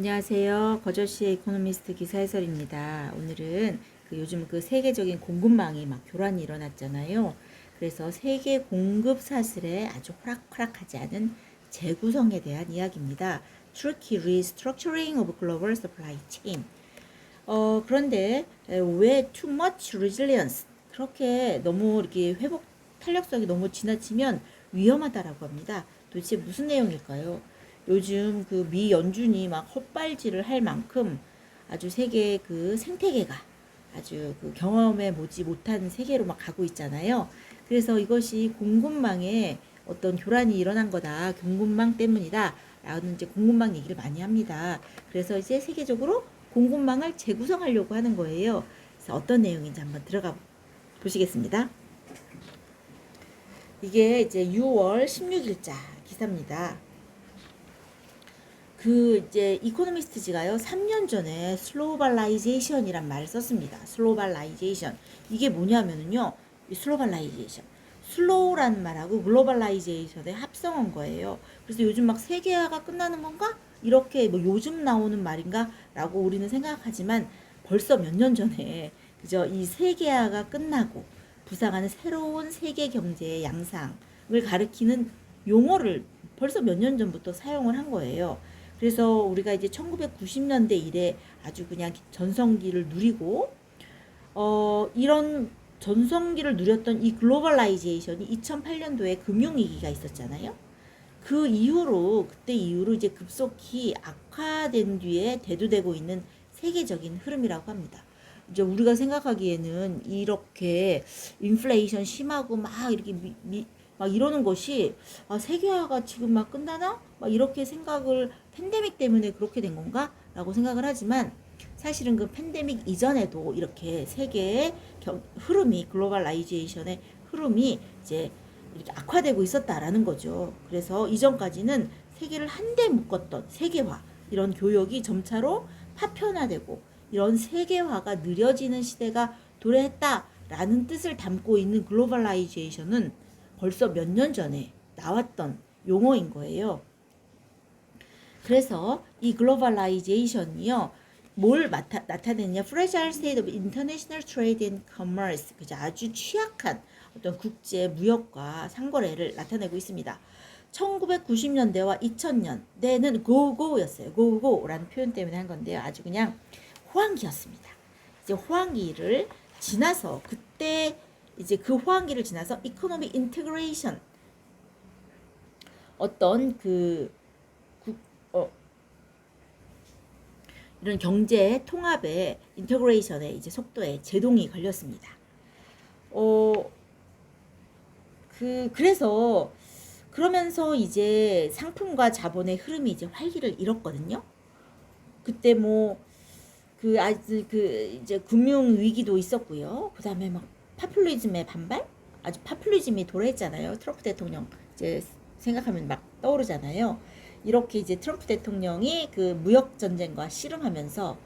안녕하세요. 거저씨의 이코노미스트 기사 해설입니다. 오늘은 요즘 세계적인 공급망이 막 교란이 일어났잖아요. 그래서 세계 공급 사슬에 아주 호락호락하지 않은 재구성에 대한 이야기입니다. Tricky Restructuring of Global Supply Chain. 그런데 왜 too much resilience? 그렇게 너무 이렇게 회복 탄력성이 너무 지나치면 위험하다라고 합니다. 도대체 무슨 내용일까요? 요즘 미 연준이 막 헛발질을 할 만큼 아주 세계 생태계가 아주 경험해 보지 못한 세계로 막 가고 있잖아요. 그래서 이것이 공급망에 어떤 교란이 일어난 거다. 공급망 때문이다. 라는 이제 공급망 얘기를 많이 합니다. 그래서 이제 세계적으로 공급망을 재구성하려고 하는 거예요. 그래서 어떤 내용인지 한번 들어가 보시겠습니다. 이게 이제 6월 16일자 기사입니다. 이제 이코노미스트지가요, 3년 전에 슬로발라이제이션이란 말을 썼습니다. 슬로발라이제이션. 이게 뭐냐면은요, 슬로발라이제이션. 슬로우라는 말하고 글로벌라이제이션의 합성한 거예요. 그래서 요즘 막 세계화가 끝나는 건가? 이렇게 뭐 요즘 나오는 말인가? 라고 우리는 생각하지만 벌써 몇 년 전에 그저 이 세계화가 끝나고 부상하는 새로운 세계 경제의 양상을 가리키는 용어를 벌써 몇 년 전부터 사용을 한 거예요. 그래서 우리가 이제 1990년대 이래 아주 그냥 전성기를 누리고 이런 전성기를 누렸던 이 글로벌라이제이션이 2008년도에 금융위기가 있었잖아요. 그때 이후로 이제 급속히 악화된 뒤에 대두되고 있는 세계적인 흐름이라고 합니다. 이제 우리가 생각하기에는 이렇게 인플레이션 심하고 막 이렇게 막 이러는 것이 세계화가 지금 막 끝나나? 막 이렇게 생각을 팬데믹 때문에 그렇게 된 건가? 라고 생각을 하지만 사실은 그 팬데믹 이전에도 이렇게 세계의 흐름이 글로벌라이제이션의 흐름이 이제 이렇게 악화되고 있었다라는 거죠. 그래서 이전까지는 세계를 한데 묶었던 세계화 이런 교역이 점차로 파편화되고 이런 세계화가 느려지는 시대가 도래했다라는 뜻을 담고 있는 글로벌라이제이션은 벌써 몇 년 전에 나왔던 용어인 거예요. 그래서 이 글로벌라이제이션이요, 뭘 나타내냐? Fragile state of international trade and commerce. 그죠? 아주 취약한 어떤 국제 무역과 상거래를 나타내고 있습니다. 1990년대와 2000년대는 고고였어요. 고고라는 표현 때문에 한 건데요. 아주 그냥 호황기였습니다. 이제 호황기를 지나서 그때 이제 그 호황기를 지나서 이코노미 인테그레이션 어떤 이런 경제 통합의 인테그레이션의 이제 속도에 제동이 걸렸습니다. 그래서 그러면서 이제 상품과 자본의 흐름이 이제 활기를 잃었거든요. 그때 이제 금융 위기도 있었고요. 그 다음에 막 파퓰리즘의 반발? 아주 파퓰리즘이 도래했잖아요. 트럼프 대통령 이제 생각하면 막 떠오르잖아요. 이렇게 이제 트럼프 대통령이 무역 전쟁과 씨름하면서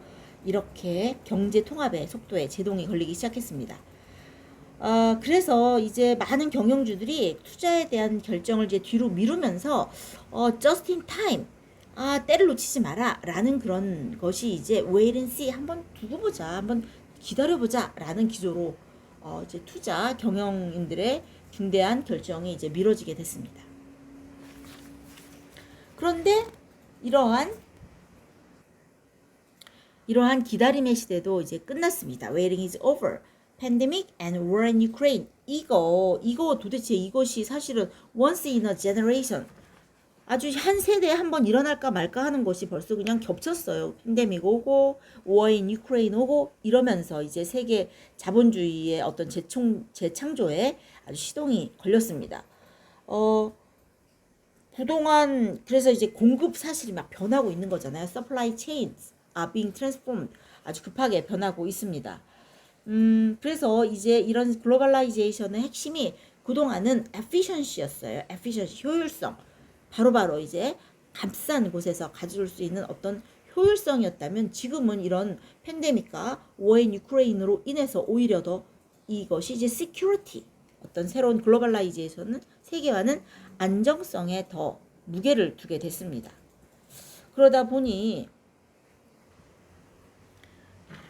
이렇게 경제 통합의 속도에 제동이 걸리기 시작했습니다. 그래서 이제 많은 경영주들이 투자에 대한 결정을 이제 뒤로 미루면서 just in time, 때를 놓치지 마라 라는 그런 것이 이제 wait and see, 한번 두고 보자, 한번 기다려보자 라는 기조로 이제 투자 경영인들의 중대한 결정이 이제 미뤄지게 됐습니다. 그런데 이러한 기다림의 시대도 이제 끝났습니다. Waiting is over. Pandemic and war in Ukraine. 이거 도대체 이것이 사실은 once in a generation. 아주 한 세대에 한번 일어날까 말까 하는 것이 벌써 그냥 겹쳤어요. 팬데믹 오고, war in Ukraine 오고, 이러면서 이제 세계 자본주의의 어떤 재창조에 아주 시동이 걸렸습니다. 그동안 그래서 이제 공급 사실이 막 변하고 있는 거잖아요. Supply chains are being transformed. 아주 급하게 변하고 있습니다. 그래서 이제 이런 글로벌라이제이션의 핵심이 그동안은 efficiency였어요. efficiency, 효율성. 바로바로 이제 값싼 곳에서 가져올 수 있는 어떤 효율성이었다면 지금은 이런 팬데믹과 워인 유크레인으로 인해서 오히려 더 이것이 이제 security, 어떤 새로운 글로벌라이제이션은 세계화는 안정성에 더 무게를 두게 됐습니다. 그러다 보니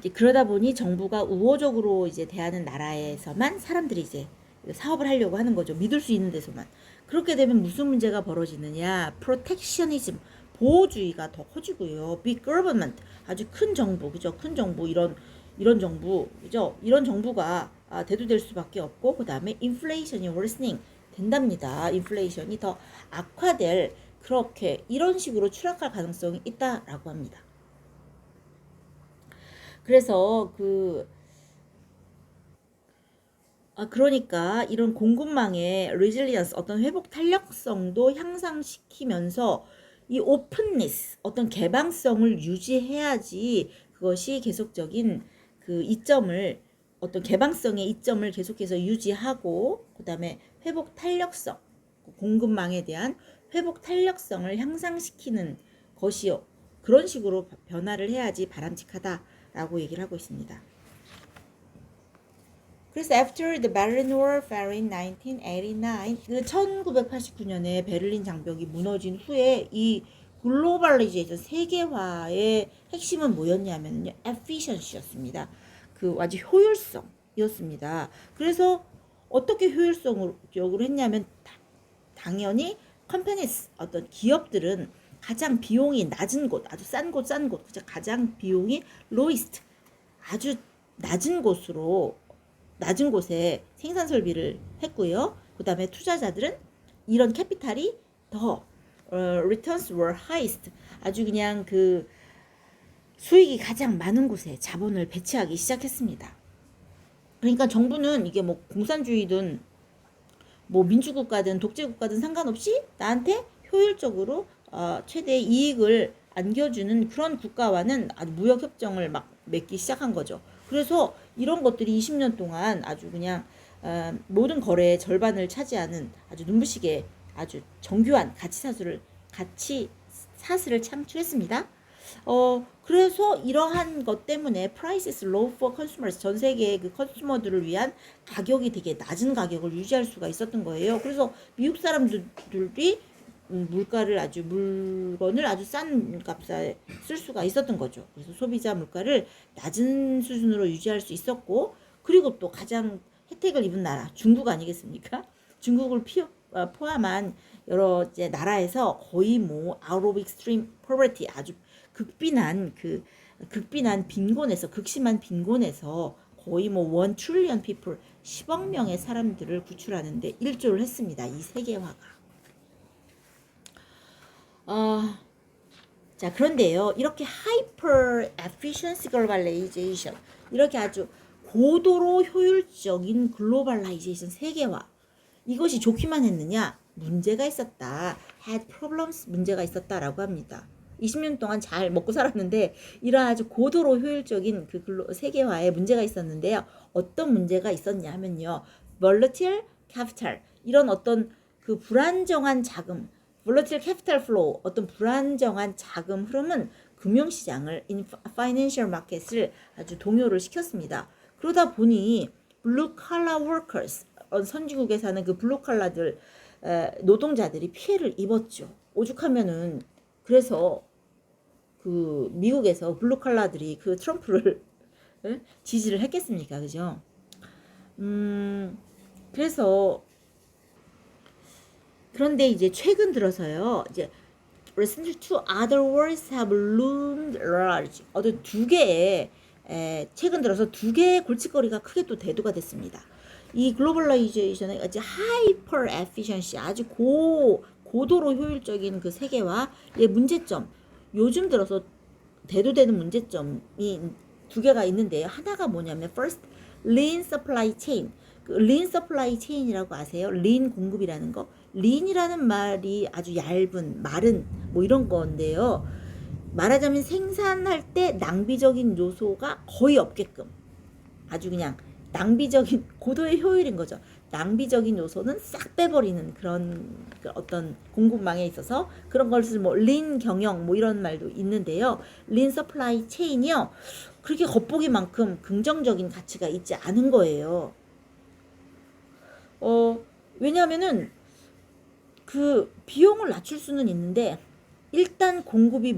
이제 그러다 보니 정부가 우호적으로 이제 대하는 나라에서만 사람들이 이제 사업을 하려고 하는 거죠. 믿을 수 있는 데서만. 그렇게 되면 무슨 문제가 벌어지느냐? 프로텍셔니즘, 보호주의가 더 커지고요. 빅 거버먼트, 아주 큰 정부, 그죠? 큰 정부, 이런 정부, 그죠? 이런 정부가 대두될 수밖에 없고, 그 다음에 인플레이션이 worsening 된답니다. 인플레이션이 더 악화될, 그렇게 이런 식으로 추락할 가능성이 있다라고 합니다. 그래서 그러니까 이런 공급망의 레질리언스, 어떤 회복 탄력성도 향상시키면서 이 오픈니스, 어떤 개방성을 유지해야지 그것이 계속적인 그 이점을, 어떤 개방성의 이점을 계속해서 유지하고, 그 다음에 회복 탄력성, 공급망에 대한 회복 탄력성을 향상시키는 것이요. 그런 식으로 변화를 해야지 바람직하다라고 얘기를 하고 있습니다. 그래서 after the Berlin Wall fell in 1989, 그 1989년에 베를린 장벽이 무너진 후에 이 글로벌리제이션 세계화의 핵심은 뭐였냐면요, efficiency였습니다. 그 아주 효율성이었습니다. 그래서 어떻게 효율성적으로 했냐면 당연히 컴퍼니스, 어떤 기업들은 가장 비용이 낮은 곳, 아주 싼 곳, 가장 비용이 lowest, 아주 낮은 곳에 생산 설비를 했고요. 그 다음에 투자자들은 이런 캐피탈이 더 returns were highest, 아주 그냥 그 수익이 가장 많은 곳에 자본을 배치하기 시작했습니다. 그러니까 정부는 이게 뭐 공산주의든 뭐 민주국가든 독재국가든 상관없이 나한테 효율적으로 최대의 이익을 안겨주는 그런 국가와는 아주 무역협정을 막 맺기 시작한 거죠. 그래서 이런 것들이 20년 동안 아주 그냥 모든 거래의 절반을 차지하는 아주 눈부시게 아주 정교한 가치사슬을 창출했습니다. 그래서 이러한 것 때문에 price is low for consumers, 전 세계의 그 컨슈머들을 위한 가격이 되게 낮은 가격을 유지할 수가 있었던 거예요. 그래서 미국 사람들이 물건을 아주 싼 값에 쓸 수가 있었던 거죠. 그래서 소비자 물가를 낮은 수준으로 유지할 수 있었고, 그리고 또 가장 혜택을 입은 나라 중국 아니겠습니까? 중국을 포함한 여러 이제 나라에서 거의 뭐 out of extreme poverty, 아주 극심한 빈곤에서 거의 뭐 1 trillion people, 10억 명의 사람들을 구출하는데 일조를 했습니다. 이 세계화가. 자, 그런데요, 이렇게 hyper efficiency globalization, 이렇게 아주 고도로 효율적인 글로벌라이제이션 세계화, 이것이 좋기만 했느냐? 문제가 있었다. had problems, 문제가 있었다라고 합니다. 20년 동안 잘 먹고 살았는데 이런 아주 고도로 효율적인 그 세계화에 문제가 있었는데요. 어떤 문제가 있었냐 하면요, volatile capital, 이런 어떤 그 불안정한 자금, volatile capital flow, 어떤 불안정한 자금 흐름은 금융시장을, financial market을 아주 동요를 시켰습니다. 그러다 보니 blue collar workers, 선진국에 사는 그 블루 칼라들, 노동자들이 피해를 입었죠. 오죽하면은 그래서 그 미국에서 블루 칼라들이 그 트럼프를 지지를 했겠습니까, 그죠? 그래서 그런데 이제 최근 들어서요, 이제 recently two other words have loomed large, 어떤 두 개의 최근 들어서 두 개의 골칫거리가 크게 또 대두가 됐습니다. 이 글로벌라이제이션의 아주 하이퍼 에피션시, 아주 고도로 효율적인 그 세계화의 문제점, 요즘 들어서 대두되는 문제점이 두 개가 있는데요. 하나가 뭐냐면 first, lean supply chain. 그 lean supply chain이라고 아세요? lean 공급이라는 거. lean이라는 말이 아주 얇은, 마른 뭐 이런 건데요. 말하자면 생산할 때 낭비적인 요소가 거의 없게끔, 아주 그냥 낭비적인 고도의 효율인 거죠. 낭비적인 요소는 싹 빼버리는 그런 어떤 공급망에 있어서 그런 것을 뭐 린 경영 뭐 이런 말도 있는데요. 린 서플라이 체인이요, 그렇게 겉보기만큼 긍정적인 가치가 있지 않은 거예요. 왜냐하면은 그 비용을 낮출 수는 있는데 일단 공급이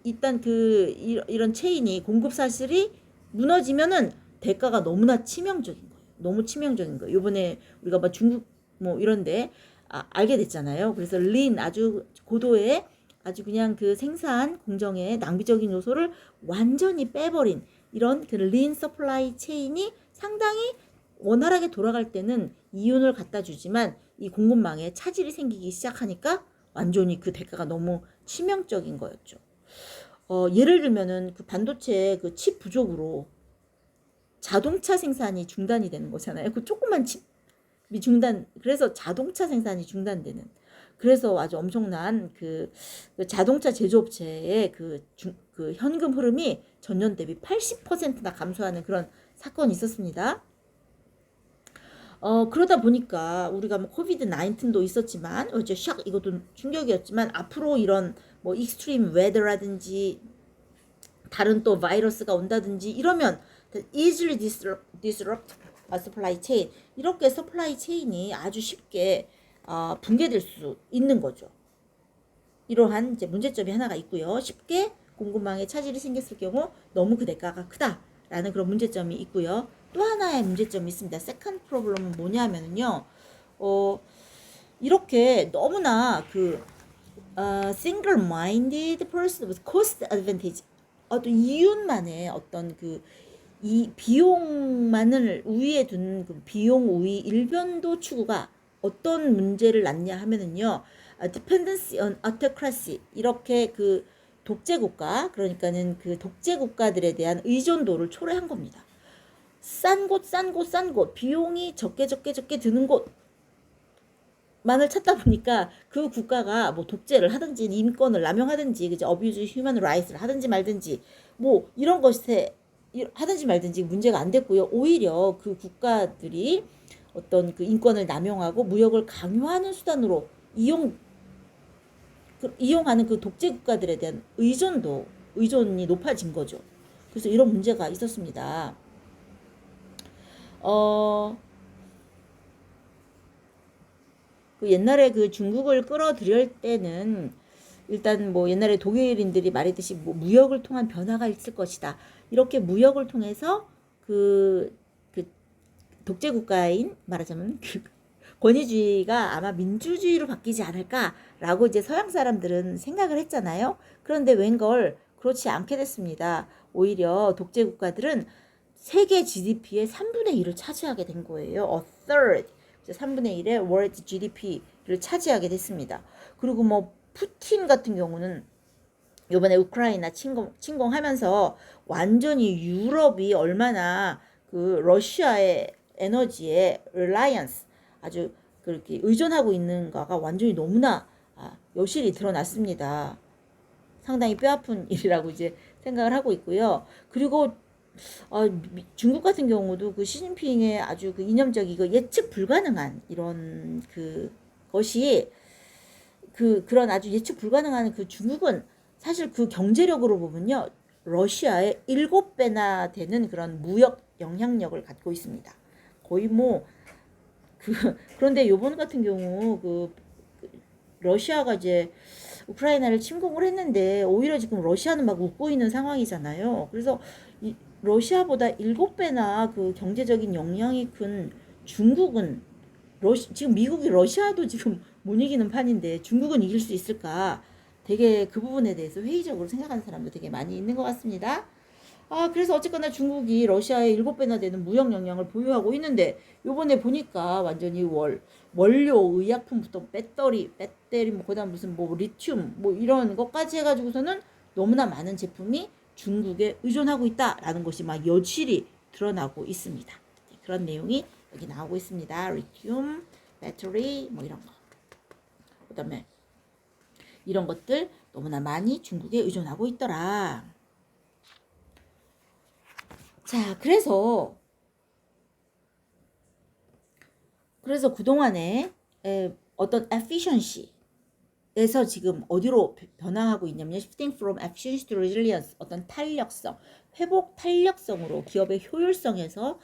일단 이런 체인이, 공급 사슬이 무너지면은 대가가 너무나 치명적인 거예요. 너무 치명적인 거예요. 요번에 우리가 막 중국 뭐 이런데 알게 됐잖아요. 그래서 린 아주 고도의 아주 그냥 그 생산 공정의 낭비적인 요소를 완전히 빼버린 이런 그 린 서플라이 체인이 상당히 원활하게 돌아갈 때는 이윤을 갖다 주지만 이 공급망에 차질이 생기기 시작하니까 완전히 그 대가가 너무 치명적인 거였죠. 예를 들면은 그 반도체 그 칩 부족으로 자동차 생산이 중단이 되는 거잖아요. 그 조그만 칩이 중단, 그래서 자동차 생산이 중단되는. 그래서 아주 엄청난 그 자동차 제조업체의 그 현금 흐름이 전년 대비 80%나 감소하는 그런 사건이 있었습니다. 그러다 보니까 우리가 뭐 코비드 19도 있었지만 어제 샥 이것도 충격이었지만 앞으로 이런 뭐 익스트림 웨더라든지 다른 또 바이러스가 온다든지 이러면 easily disrupt supply chain 이렇게 서플라이 체인이 아주 쉽게 붕괴될 수 있는 거죠. 이러한 이제 문제점이 하나가 있고요. 쉽게 공급망에 차질이 생겼을 경우 너무 그 대가가 크다라는 그런 문제점이 있고요. 또 하나의 문제점이 있습니다. 세컨드 프로블럼은 뭐냐면요. 이렇게 너무나 그 single-minded person with cost advantage 어떤 이윤만의 어떤 그 이 비용만을 우위에 둔 그 비용 우위 일변도 추구가 어떤 문제를 낳냐 하면은요. dependency on autocracy 이렇게 그 독재 국가 그러니까는 그 독재 국가들에 대한 의존도를 초래한 겁니다. 싼 곳 비용이 적게 드는 곳만을 찾다 보니까 그 국가가 뭐 독재를 하든지 인권을 남용하든지 그죠 어뷰즈 휴먼 라이트를 하든지 말든지 뭐 이런 것에 하든지 말든지 문제가 안 됐고요. 오히려 그 국가들이 어떤 그 인권을 남용하고 무역을 강요하는 수단으로 이용하는 그 독재 국가들에 대한 의존이 높아진 거죠. 그래서 이런 문제가 있었습니다. 그 옛날에 그 중국을 끌어들일 때는 일단 뭐 옛날에 독일인들이 말했듯이 뭐 무역을 통한 변화가 있을 것이다. 이렇게 무역을 통해서 그 독재 국가인 말하자면 그 권위주의가 아마 민주주의로 바뀌지 않을까라고 이제 서양 사람들은 생각을 했잖아요. 그런데 웬걸 그렇지 않게 됐습니다. 오히려 독재 국가들은 세계 GDP의 3분의 1을 차지하게 된 거예요. A third. 3분의 1의 world GDP를 차지하게 됐습니다. 그리고 뭐 푸틴 같은 경우는 이번에 우크라이나 침공하면서 완전히 유럽이 얼마나 그 러시아의 에너지에 reliance 아주 그렇게 의존하고 있는가가 완전히 너무나 여실히 드러났습니다. 상당히 뼈아픈 일이라고 이제 생각을 하고 있고요. 그리고 중국 같은 경우도 그 시진핑의 아주 그 이념적이고 예측 불가능한 이런 그 것이 그런 아주 예측 불가능한 그 중국은 사실 그 경제력으로 보면요. 러시아의 7배나 되는 그런 무역 영향력을 갖고 있습니다. 거의 뭐 그런데 요번 같은 경우 러시아가 이제 우크라이나를 침공을 했는데 오히려 지금 러시아는 막 웃고 있는 상황이잖아요. 그래서 러시아보다 7배나 그 경제적인 영향이 큰 중국은 지금 미국이 러시아도 지금 못 이기는 판인데 중국은 이길 수 있을까? 되게 그 부분에 대해서 회의적으로 생각하는 사람도 되게 많이 있는 것 같습니다. 그래서 어쨌거나 중국이 러시아의 7배나 되는 무역 영향을 보유하고 있는데 요번에 보니까 완전히 원료, 의약품부터 배터리 뭐 그다음 무슨 뭐 리튬 뭐 이런 것까지 해가지고서는 너무나 많은 제품이 중국에 의존하고 있다라는 것이 막 여실히 드러나고 있습니다. 그런 내용이 여기 나오고 있습니다. 리튬, 배터리 뭐 이런 거. 그다음에 이런 것들 너무나 많이 중국에 의존하고 있더라. 자, 그래서 그동안에 어떤 efficiency에서 지금 어디로 변화하고 있냐면 shifting from efficiency to resilience 어떤 탄력성, 회복 탄력성으로 기업의 효율성에서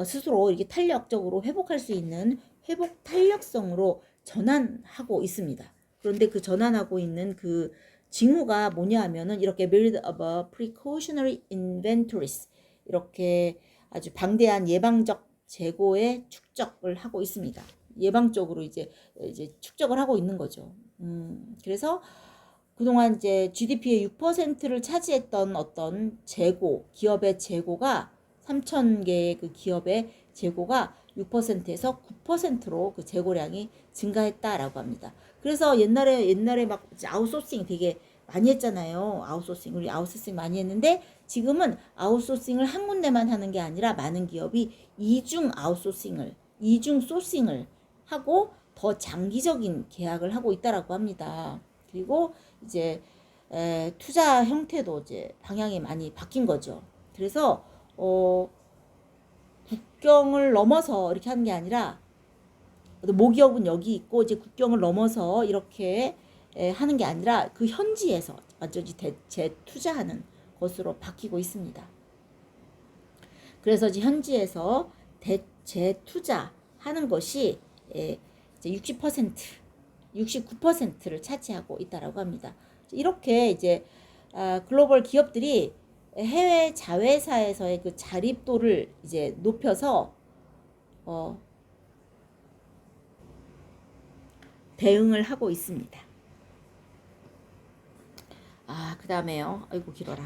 스스로 이렇게 탄력적으로 회복할 수 있는 회복 탄력성으로 전환하고 있습니다. 그런데 그 전환하고 있는 그 징후가 뭐냐 하면은 이렇게 build up a precautionary inventories 이렇게 아주 방대한 예방적 재고의 축적을 하고 있습니다. 예방적으로 이제 축적을 하고 있는 거죠. 그래서 그동안 이제 GDP의 6%를 차지했던 어떤 재고, 기업의 재고가 3,000개의 그 기업의 재고가 6%에서 9%로 그 재고량이 증가했다라고 합니다. 그래서 옛날에 막 아웃소싱 되게 많이 했잖아요. 우리 아웃소싱 많이 했는데 지금은 아웃소싱을 한 군데만 하는 게 아니라 많은 기업이 이중 소싱을 하고 더 장기적인 계약을 하고 있다라고 합니다. 그리고 이제 투자 형태도 이제 방향이 많이 바뀐 거죠. 그래서 국경을 넘어서 이렇게 하는 게 아니라 모기업은 여기 있고 이제 국경을 넘어서 이렇게 하는 게 아니라 그 현지에서 완전히 재투자하는 것으로 바뀌고 있습니다. 그래서 이제 현지에서 재투자하는 것이 이제 60%, 69%를 차지하고 있다라고 합니다. 이렇게 이제 글로벌 기업들이 해외 자회사에서의 그 자립도를 이제 높여서 대응을 하고 있습니다. 그 다음에요. 아이고 길어라.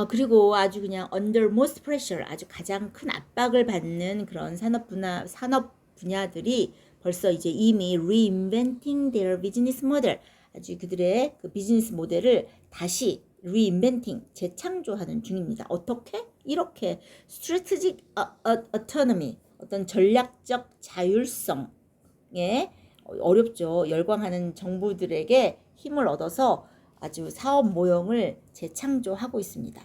그리고 아주 그냥 under most pressure, 아주 가장 큰 압박을 받는 그런 산업 분야들이 벌써 이제 이미 reinventing their business model, 아주 그들의 그 비즈니스 모델을 다시 reinventing, 재창조하는 중입니다. 어떻게? 이렇게 strategic autonomy, 어떤 전략적 자율성에 어렵죠. 열광하는 정부들에게 힘을 얻어서 아주 사업 모형을 재창조하고 있습니다.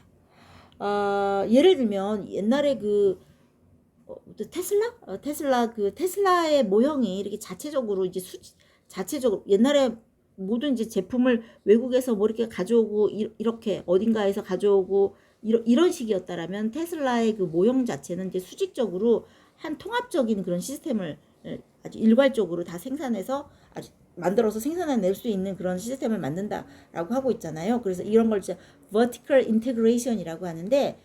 예를 들면 옛날에 테슬라의 모형이 이렇게 자체적으로 자체적으로 옛날에 모든 이제 제품을 외국에서 뭐 이렇게 가져오고 이렇게 어딘가에서 가져오고 이런 식이었다라면 테슬라의 그 모형 자체는 이제 수직적으로 한 통합적인 그런 시스템을 아주 일괄적으로 다 생산해서 아주 만들어서 생산해낼 수 있는 그런 시스템을 만든다라고 하고 있잖아요. 그래서 이런 걸 이제 vertical integration이라고 하는데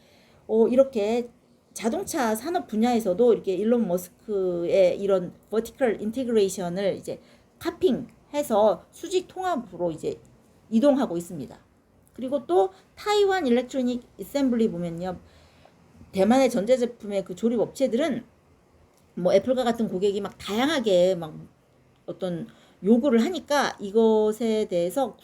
이렇게 자동차 산업 분야에서도 이렇게 일론 머스크의 이런 vertical integration을 이제 카핑해서 수직 통합으로 이제 이동하고 있습니다. 그리고 또 타이완 일렉트로닉 어셈블리 보면요, 대만의 전자제품의 그 조립 업체들은 뭐 애플과 같은 고객이 막 다양하게 막 어떤 요구를 하니까 이것에 대해서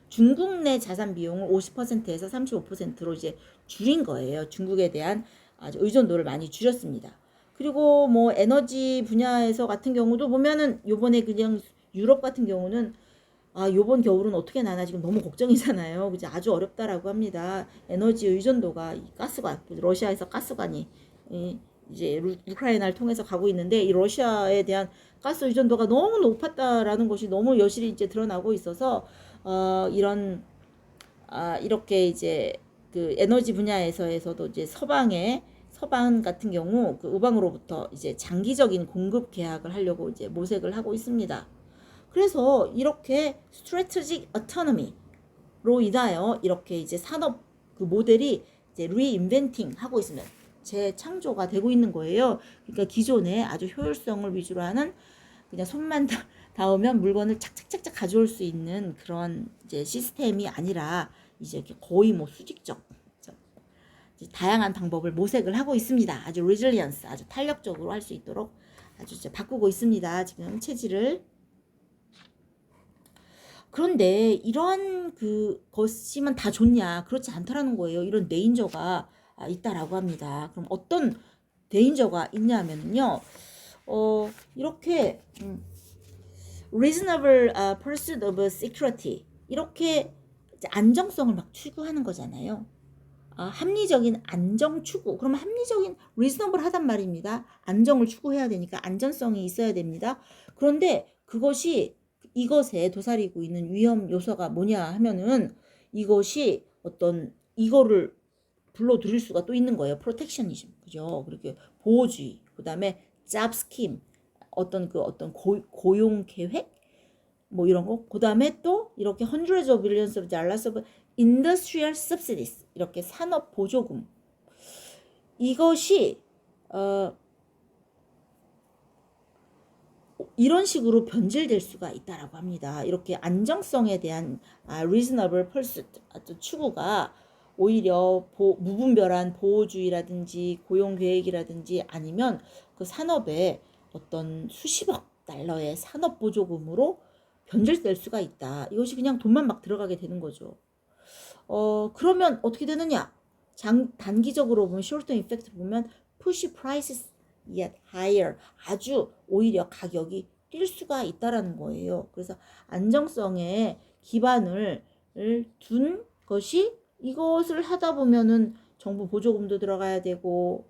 중국 내 자산 비용을 50%에서 35%로 이제 줄인 거예요. 중국에 대한 아주 의존도를 많이 줄였습니다. 그리고 뭐 에너지 분야에서 같은 경우도 보면은 요번에 그냥 유럽 같은 경우는 요번 겨울은 어떻게 나나 지금 너무 걱정이잖아요. 그죠? 아주 어렵다라고 합니다. 에너지 의존도가 가스관, 러시아에서 가스관이 이제 우크라이나를 통해서 가고 있는데 이 러시아에 대한 가스 의존도가 너무 높았다라는 것이 너무 여실히 이제 드러나고 있어서 이렇게 이제 그 에너지 분야에서도 이제 서방 같은 경우 그 우방으로부터 이제 장기적인 공급 계약을 하려고 이제 모색을 하고 있습니다. 그래서 이렇게 strategic autonomy로 인하여 이렇게 이제 산업 그 모델이 이제 reinventing 하고 있으면 재창조가 되고 있는 거예요. 그러니까 기존에 아주 효율성을 위주로 하는 그냥 손만 닿으면 물건을 착착착착 가져올 수 있는 그런 이제 시스템이 아니라 이제 이렇게 거의 뭐 수직적 다양한 방법을 모색을 하고 있습니다. 아주 resilience, 아주 탄력적으로 할 수 있도록 아주 이제 바꾸고 있습니다. 지금 체질을. 그런데 이러한 것이면 다 좋냐? 그렇지 않다라는 거예요. 이런 데인저가 있다라고 합니다. 그럼 어떤 데인저가 있냐면요. 이렇게 reasonable pursuit of security, 이렇게 안정성을 막 추구하는 거잖아요. 합리적인 안정 추구. 그러면 합리적인 reasonable 하단 말입니다. 안정을 추구해야 되니까 안전성이 있어야 됩니다. 그런데 이것에 도사리고 있는 위험 요소가 뭐냐 하면은 이것이 이거를 불러들일 수가 또 있는 거예요. 프로텍셔니즘. 그죠? 그렇게 보호주의. 그다음에 잡 스킴. 어떤 고용 계획 뭐 이런 거. 그다음에 또 이렇게 hundreds of billions of dollars of industrial subsidies 이렇게 산업 보조금 이것이 이런 식으로 변질될 수가 있다라고 합니다. 이렇게 안정성에 대한 reasonable pursuit 추구가 오히려 무분별한 보호주의라든지 고용계획이라든지 아니면 그 산업의 어떤 수십억 달러의 산업보조금으로 변질될 수가 있다. 이것이 그냥 돈만 막 들어가게 되는 거죠. 그러면 어떻게 되느냐? 단기적으로 보면 short-term effect 보면 push prices yet higher 아주 오히려 가격이 뛸 수가 있다라는 거예요. 그래서 안정성에 기반을 둔 것이 이것을 하다 보면은 정부 보조금도 들어가야 되고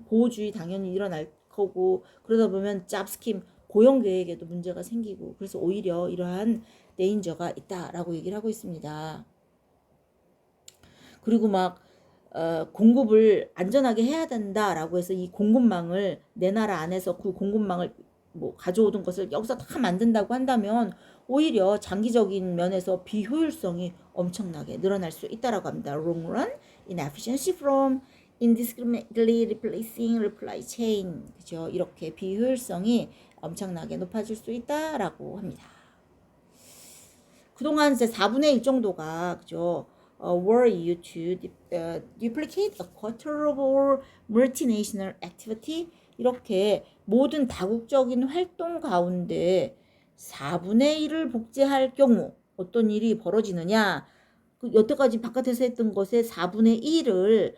보호주의 당연히 일어날 거고 그러다 보면 잡스킴 고용 계획에도 문제가 생기고 그래서 오히려 이러한 데인저가 있다라고 얘기를 하고 있습니다. 그리고 막 공급을 안전하게 해야 된다라고 해서 이 공급망을 내 나라 안에서 그 공급망을 뭐 가져오던 것을 여기서 다 만든다고 한다면 오히려 장기적인 면에서 비효율성이 엄청나게 늘어날 수 있다라고 합니다. Long run inefficiency from indiscriminately replacing supply chain 그죠? 이렇게 비효율성이 엄청나게 높아질 수 있다라고 합니다. 그동안 이제 4분의 1 정도가 그죠? were used to duplicate a quarter of all multinational activity 이렇게 모든 다국적인 활동 가운데 4분의 1을 복제할 경우 어떤 일이 벌어지느냐 그 여태까지 바깥에서 했던 것의 4분의 1을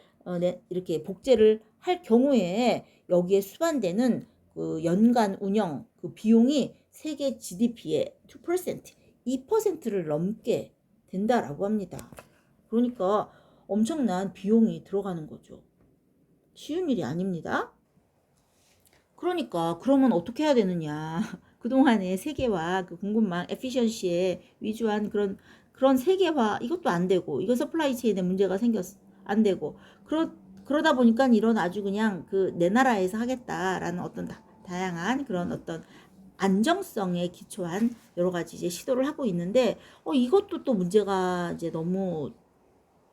이렇게 복제를 할 경우에 여기에 수반되는 그 연간 운영 그 비용이 세계 GDP의 2%를 넘게 된다라고 합니다. 그러니까 엄청난 비용이 들어가는 거죠. 쉬운 일이 아닙니다. 그러니까 그러면 어떻게 해야 되느냐. 그동안의 세계화 그 공급망 에피션시에 위주한 그런 세계화 이것도 안 되고 이거 서플라이 체인에 문제가 안 되고 그러다 보니까 이런 아주 그냥 그 내 나라에서 하겠다라는 어떤 다양한 그런 어떤 안정성에 기초한 여러 가지 이제 시도를 하고 있는데 이것도 또 문제가 이제 너무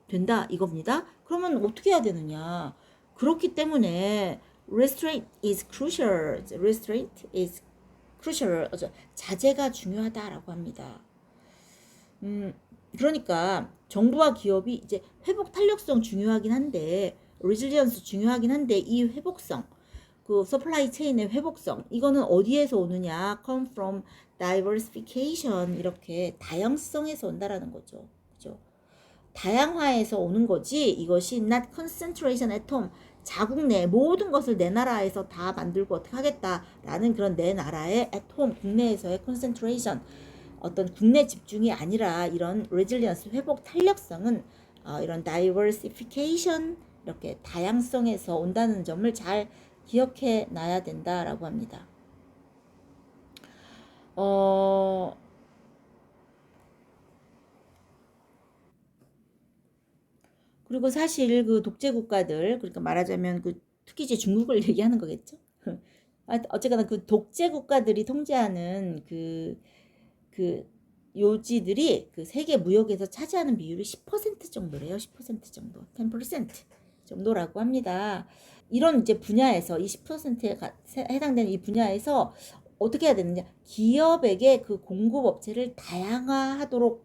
된다 이겁니다. 그러면 어떻게 해야 되느냐? 그렇기 때문에 restraint is crucial. restraint is crucial. 자제가 중요하다라고 합니다. 그러니까 정부와 기업이 이제 회복 탄력성 중요하긴 한데 resilience 중요하긴 한데 이 회복성 그 서플라이 체인의 회복성 이거는 어디에서 오느냐? come from diversification 이렇게 다양성에서 온다라는 거죠. 그죠? 다양화에서 오는 거지 이것이 not concentration at home 자국 내 모든 것을 내 나라에서 다 만들고 어떻게 하겠다라는 그런 내 나라의 at home 국내에서의 concentration 어떤 국내 집중이 아니라 이런 resilience 회복 탄력성은 이런 diversification 이렇게 다양성에서 온다는 점을 잘 기억해 놔야 된다라고 합니다. 그리고 사실 그 독재 국가들 그러니까 말하자면 그 특히 이제 중국을 얘기하는 거겠죠. 어쨌거나 그 독재 국가들이 통제하는 그 요지들이 그 세계 무역에서 차지하는 비율이 10% 정도래요. 10% 정도, 10% 정도라고 합니다. 이런 이제 분야에서 이 10%에 해당되는 이 분야에서 어떻게 해야 되느냐? 기업에게 그 공급 업체를 다양화하도록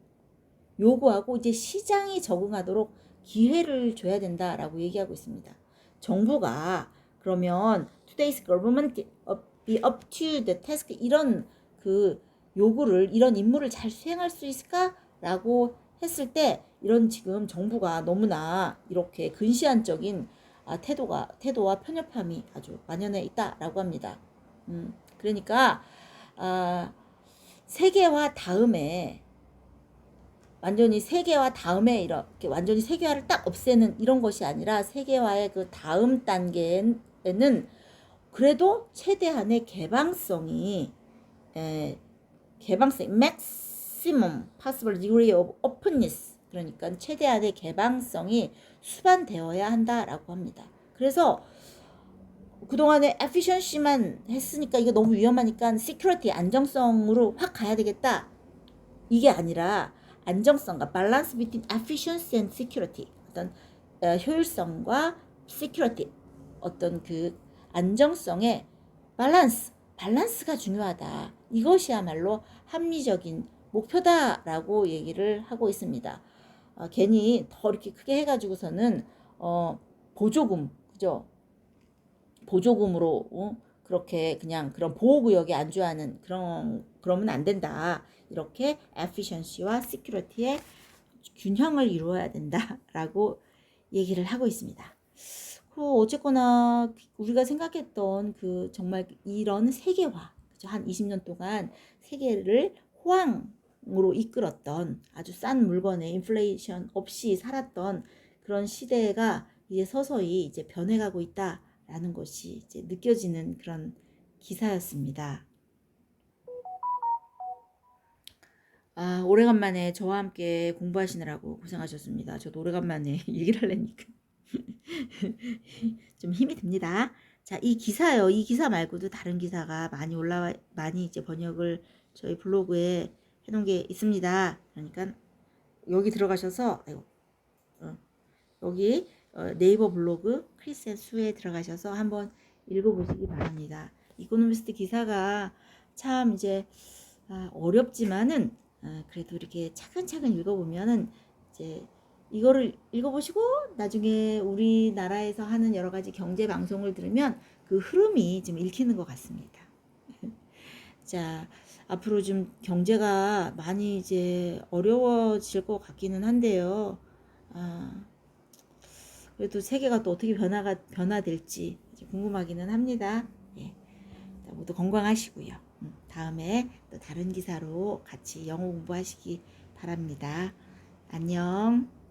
요구하고 이제 시장이 적응하도록 기회를 줘야 된다라고 얘기하고 있습니다. 정부가 그러면 today's government be up to the task 이런 그 요구를 이런 임무를 잘 수행할 수 있을까라고 했을 때 이런 지금 정부가 너무나 이렇게 근시안적인 태도와 편협함이 아주 만연해 있다라고 합니다. 그러니까 세계화 다음에 완전히 세계화 다음에 이렇게 완전히 세계화를 딱 없애는 이런 것이 아니라 세계화의 그 다음 단계에는 그래도 최대한의 개방성이 maximum possible degree of openness 그러니까 최대한의 개방성이 수반되어야 한다라고 합니다. 그래서 그동안에 efficiency만 했으니까 이게 너무 위험하니까 security 안정성으로 확 가야 되겠다. 이게 아니라 안정성과 balance between efficiency and security. 어떤 효율성과 security. 어떤 그 안정성의 밸런스가 중요하다. 이것이야말로 합리적인 목표다라고 얘기를 하고 있습니다. 괜히 더 이렇게 크게 해가지고서는 보조금, 그죠? 보조금으로 그렇게 그냥 그런 보호구역에 안주하는 그러면 안 된다. 이렇게 efficiency와 security의 균형을 이루어야 된다라고 얘기를 하고 있습니다. 어쨌거나 우리가 생각했던 그 정말 이런 세계화, 그죠? 한 20년 동안 세계를 호황으로 이끌었던 아주 싼 물건에 인플레이션 없이 살았던 그런 시대가 이제 서서히 이제 변해가고 있다라는 것이 이제 느껴지는 그런 기사였습니다. 오래간만에 저와 함께 공부하시느라고 고생하셨습니다. 저도 오래간만에 얘기를 하려니까 좀 힘이 듭니다. 자, 이 기사요. 이 기사 말고도 다른 기사가 많이 이제 번역을 저희 블로그에 해놓은 게 있습니다. 그러니까 여기 들어가셔서, 여기 네이버 블로그 크리스 앤 수에 들어가셔서 한번 읽어보시기 바랍니다. 이코노미스트 기사가 참 이제 어렵지만은 그래도 이렇게 차근차근 읽어보면은 이제 이거를 읽어보시고 나중에 우리나라에서 하는 여러 가지 경제 방송을 들으면 그 흐름이 좀 읽히는 것 같습니다. 자, 앞으로 좀 경제가 많이 이제 어려워질 것 같기는 한데요. 그래도 세계가 또 어떻게 변화될지 궁금하기는 합니다. 예. 모두 건강하시고요. 다음에 또 다른 기사로 같이 영어 공부하시기 바랍니다. 안녕.